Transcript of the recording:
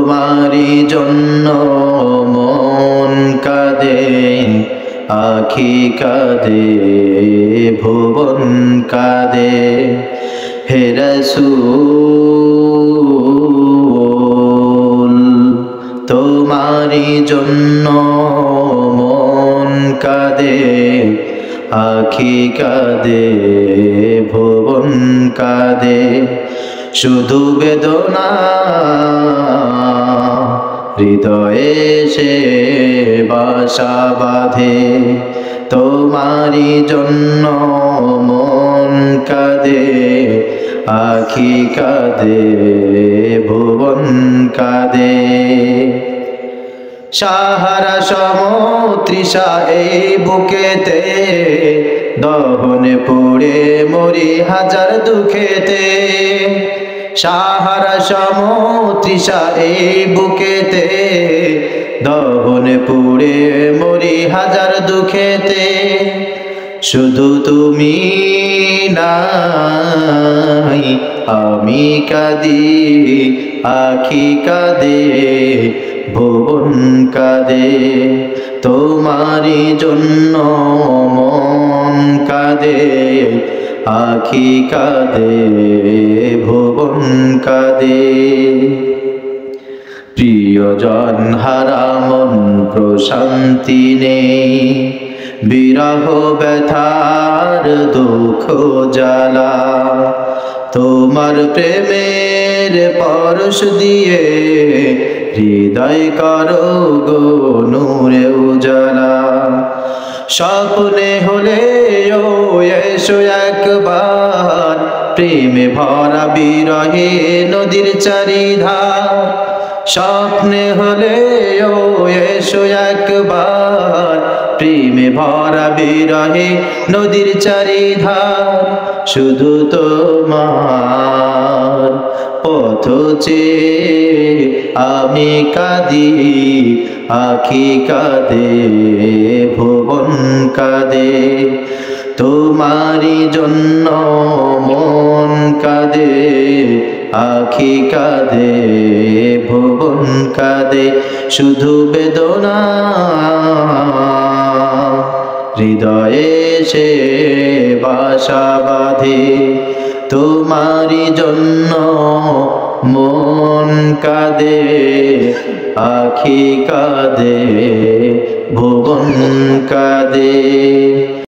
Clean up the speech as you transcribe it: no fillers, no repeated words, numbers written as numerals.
তোমারি জন্য মন কাঁদে, আখি কাঁদে, ভুবন কাঁদে। হে রাসূল তোমারি জন্য মন কাঁদে, আখি কাঁদে, ভুবন কাঁদে। শুধু বেদনা হৃদয়ে সে বাসা বাঁধে। তোমারি জন্য মন কাঁদে, আখি কাঁদে, ভুবন কাঁদে। সাহারা সমতৃষা এই বুকেতে, দহনে পুড়ে মরি হাজার দুঃখেতে। সাহারা সমতৃষা এই বুকেতে, দহনে পুড়ে মরি হাজার দুঃখেতে। শুধু তুমি নাই আমি কাঁদি, আখি কাঁদে, ভুবন কাঁদে। তোমারি জন্য মন কাঁদে, আখি কাঁদে, ভুবন কাঁদে। প্রিয়জন হারা মন প্রশান্তি নেই, বিরহ ব্যথার দুঃখ জ্বালা। তোমার প্রেমের পরশ দিয়ে হৃদয় করো গো নূরে উজালা। স্বপ্নে হলে ও এসো একবার, প্রেমে ভরা বিরহে নদীর চারিধার। স্বপ্নে হলে ও এসো একবার, প্রেমে ভরা বিরহে নদীর চারিধার। শুধু তোমার পথ চেয়ে আমি কাঁদি, আখি কাঁদে, ভুবন কাঁদে। তোমারি জন্য মন কাঁদে, আখি কাঁদে, ভুবন কাঁদে। শুধু বেদনা হৃদয়ে সে বাসা বাঁধে। তোমারি জন্য মন কাঁদে, আখি কাঁদে, ভুবন কাঁদে।